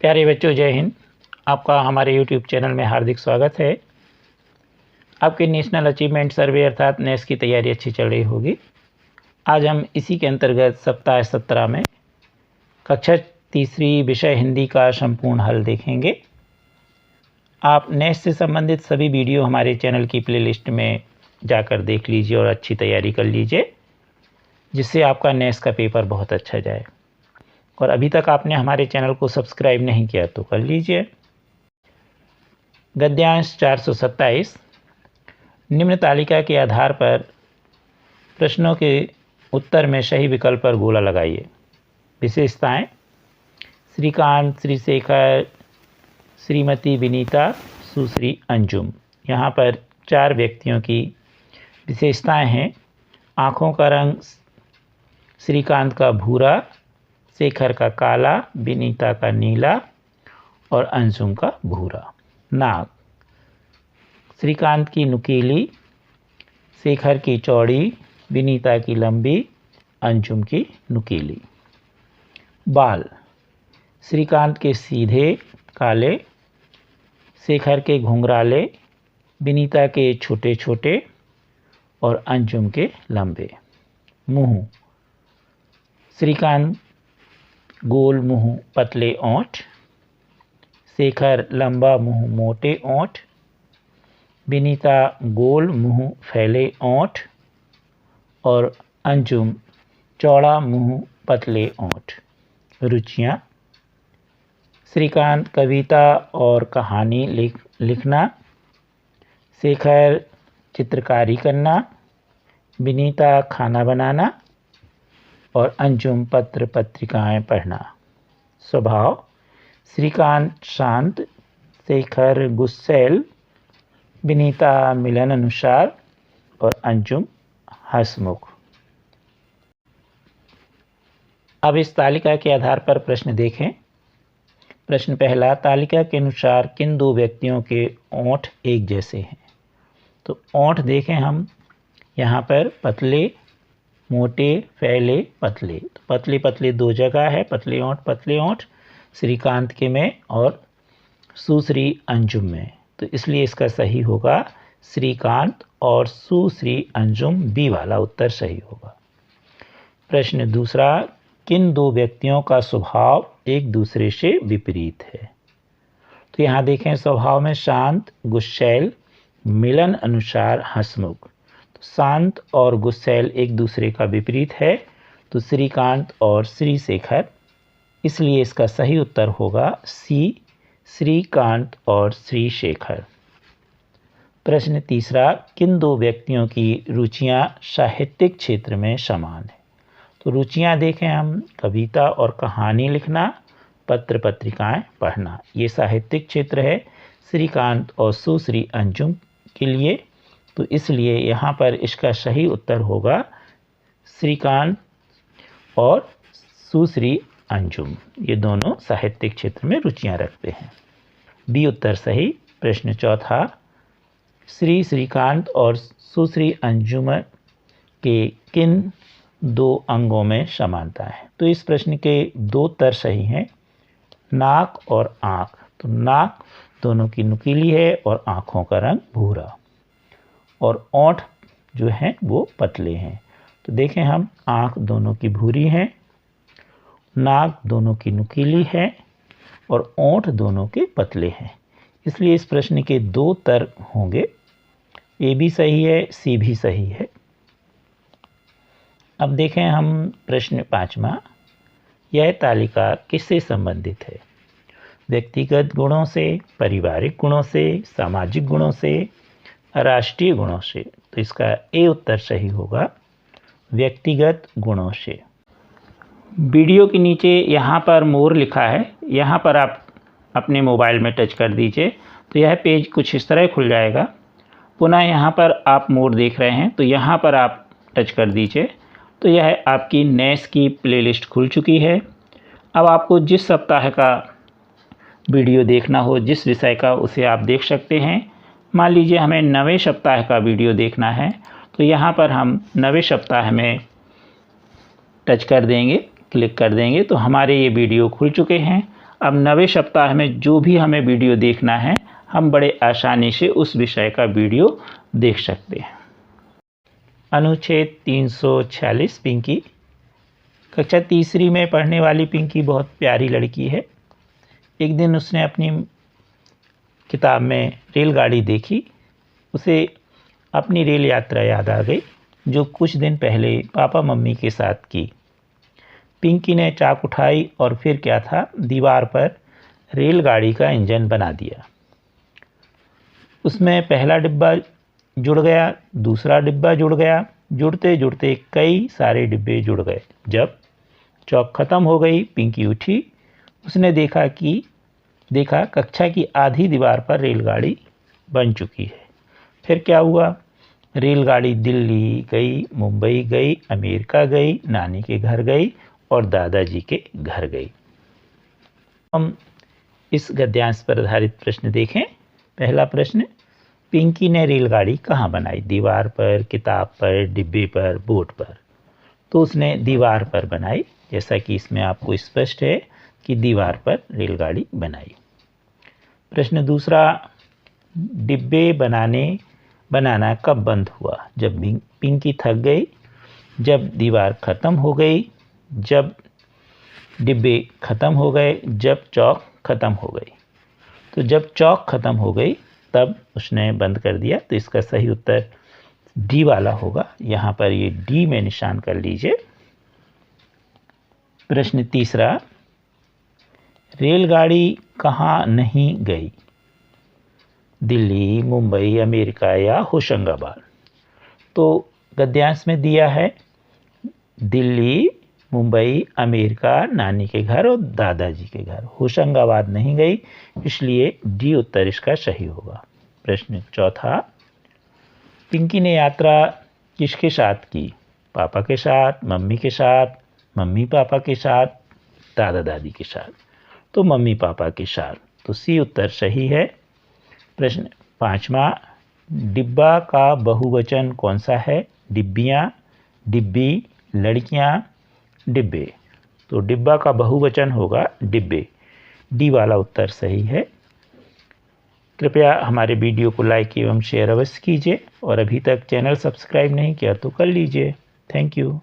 प्यारे बच्चों, जय हिंद। आपका हमारे यूट्यूब चैनल में हार्दिक स्वागत है। आपके नेशनल अचीवमेंट सर्वे अर्थात नेस की तैयारी अच्छी चल रही होगी। आज हम इसी के अंतर्गत सप्ताह 17 में कक्षा तीसरी विषय हिंदी का संपूर्ण हल देखेंगे। आप नेस से संबंधित सभी वीडियो हमारे चैनल की प्लेलिस्ट में जाकर देख लीजिए और अच्छी तैयारी कर लीजिए, जिससे आपका नेस का पेपर बहुत अच्छा जाए। और अभी तक आपने हमारे चैनल को सब्सक्राइब नहीं किया तो कर लीजिए। गद्यांश 427। निम्न तालिका के आधार पर प्रश्नों के उत्तर में सही विकल्प पर गोला लगाइए। विशेषताएं: श्रीकांत, श्रीशेखर, श्रीमती विनीता, सुश्री अंजुम। यहाँ पर 4 व्यक्तियों की विशेषताएं हैं। आँखों का रंग श्रीकांत का भूरा, शेखर का काला, विनीता का नीला और अंजुम का भूरा। नाक: श्रीकांत की नुकीली, शेखर की चौड़ी, विनीता की लंबी, अंजुम की नुकीली। बाल: श्रीकांत के सीधे काले, शेखर के घुंघराले, विनीता के छोटे छोटे और अंजुम के लंबे। मुंह: श्रीकांत गोल मुंह, पतले ओंठ, शेखर लंबा मुंह, मोटे ओंठ, विनीता गोल मुंह, फैले ओंठ और अंजुम चौड़ा मुंह, पतले ओंठ। रुचियाँ: श्रीकांत कविता और कहानी लिखना, शेखर चित्रकारी करना, विनीता खाना बनाना और अंजुम पत्र पत्रिकाएं पढ़ना। स्वभाव: श्रीकांत शांत, शेखर गुस्सैल, विनीता मिलन अनुसार और अंजुम हंसमुख। अब इस तालिका के आधार पर प्रश्न देखें। प्रश्न पहला: तालिका के अनुसार किन 2 व्यक्तियों के ओंठ एक जैसे हैं? तो ओंठ देखें हम यहाँ पर पतले, मोटे, फैले, पतले। तो पतले पतले 2 जगह है, पतले ओंठ श्रीकांत के में और सुश्री अंजुम में। तो इसलिए इसका सही होगा श्रीकांत और सुश्री अंजुम, बी वाला उत्तर सही होगा। प्रश्न दूसरा: किन 2 व्यक्तियों का स्वभाव एक दूसरे से विपरीत है? तो यहाँ देखें, स्वभाव में शांत, गुस्सैल, मिलन अनुसार हंसमुख। तो शांत और गुस्सैल एक दूसरे का विपरीत है, तो श्रीकांत और श्रीशेखर। इसलिए इसका सही उत्तर होगा सी, श्रीकांत और श्रीशेखर। प्रश्न तीसरा: किन 2 व्यक्तियों की रुचियां साहित्यिक क्षेत्र में समान है? तो रुचियां देखें हम, कविता और कहानी लिखना, पत्र पत्रिकाएं पढ़ना। ये साहित्यिक क्षेत्र है श्रीकांत और सुश्री अंजुम के लिए। तो इसलिए यहाँ पर इसका सही उत्तर होगा श्रीकांत और सुश्री अंजुम। ये दोनों साहित्यिक क्षेत्र में रुचियां रखते हैं। बी उत्तर सही। प्रश्न चौथा: श्रीकांत और सुश्री अंजुम के किन 2 अंगों में समानता है? तो इस प्रश्न के 2 उत्तर सही हैं, नाक और आँख। तो नाक दोनों की नुकीली है और आँखों का रंग भूरा और ओंठ जो हैं वो पतले हैं। तो देखें हम, आँख दोनों की भूरी हैं, नाक दोनों की नुकीली है और ओंठ दोनों के पतले हैं। इसलिए इस प्रश्न के 2 उत्तर होंगे, ए भी सही है, सी भी सही है। अब देखें हम प्रश्न 5वां। यह तालिका किससे संबंधित है? व्यक्तिगत गुणों से, पारिवारिक गुणों से, सामाजिक गुणों से, राष्ट्रीय गुणों से। तो इसका ए उत्तर सही होगा व्यक्तिगत गुणों से। वीडियो के नीचे यहाँ पर मोर लिखा है, यहाँ पर आप अपने मोबाइल में टच कर दीजिए तो यह पेज कुछ इस तरह खुल जाएगा। पुनः यहाँ पर आप मोर देख रहे हैं तो यहाँ पर आप टच कर दीजिए तो यह आपकी नेस की प्लेलिस्ट खुल चुकी है। अब आपको जिस सप्ताह का वीडियो देखना हो, जिस विषय का, उसे आप देख सकते हैं। मान लीजिए हमें 9वें सप्ताह का वीडियो देखना है तो यहाँ पर हम 9वें सप्ताह में टच कर देंगे, क्लिक कर देंगे तो हमारे ये वीडियो खुल चुके हैं। अब नवे सप्ताह में जो भी हमें वीडियो देखना है, हम बड़े आसानी से उस विषय का वीडियो देख सकते हैं। अनुच्छेद 346 पिंकी। कक्षा तीसरी में पढ़ने वाली पिंकी बहुत प्यारी लड़की है। एक दिन उसने अपनी किताब में रेलगाड़ी देखी। उसे अपनी रेल यात्रा याद आ गई जो कुछ दिन पहले पापा मम्मी के साथ की। पिंकी ने चाक उठाई और फिर क्या था, दीवार पर रेलगाड़ी का इंजन बना दिया। उसमें पहला डिब्बा जुड़ गया, दूसरा डिब्बा जुड़ गया, जुड़ते जुड़ते कई सारे डिब्बे जुड़ गए। जब चौक खत्म हो गई, पिंकी उठी। उसने देखा कक्षा की आधी दीवार पर रेलगाड़ी बन चुकी है। फिर क्या हुआ, रेलगाड़ी दिल्ली गई, मुंबई गई, अमेरिका गई, नानी के घर गई और दादाजी के घर गई। हम इस गद्यांश पर आधारित प्रश्न देखें। पहला प्रश्न, पिंकी ने रेलगाड़ी कहाँ बनाई? दीवार पर, किताब पर, डिब्बे पर, बोर्ड पर। तो उसने दीवार पर बनाई, जैसा कि इसमें आपको स्पष्ट है कि दीवार पर रेलगाड़ी बनाई। प्रश्न दूसरा, डिब्बे बनाना कब बंद हुआ? जब पिंकी थक गई, जब दीवार खत्म हो गई, जब डिब्बे खत्म हो गए, जब चौक खत्म हो गई। तो जब चौक खत्म हो गई तब उसने बंद कर दिया। तो इसका सही उत्तर डी वाला होगा। यहाँ पर ये डी में निशान कर लीजिए। प्रश्न तीसरा, रेलगाड़ी कहाँ नहीं गई? दिल्ली, मुंबई, अमेरिका या होशंगाबाद। तो गद्यांश में दिया है दिल्ली, मुंबई, अमेरिका, नानी के घर और दादाजी के घर। होशंगाबाद नहीं गई, इसलिए डी उत्तर इसका सही होगा। प्रश्न चौथा, पिंकी ने यात्रा किसके साथ की? पापा के साथ, मम्मी के साथ, मम्मी पापा के साथ, दादा दादी के साथ। तो मम्मी पापा के साथ। तो सी उत्तर सही है। प्रश्न पांचवा, डिब्बा का बहुवचन कौन सा है? डिब्बियाँ, डिब्बी, लड़कियाँ, डिब्बे। तो डिब्बा का बहुवचन होगा डिब्बे। डी वाला उत्तर सही है। कृपया हमारे वीडियो को लाइक एवं शेयर अवश्य कीजिए और अभी तक चैनल सब्सक्राइब नहीं किया तो कर लीजिए। Thank you.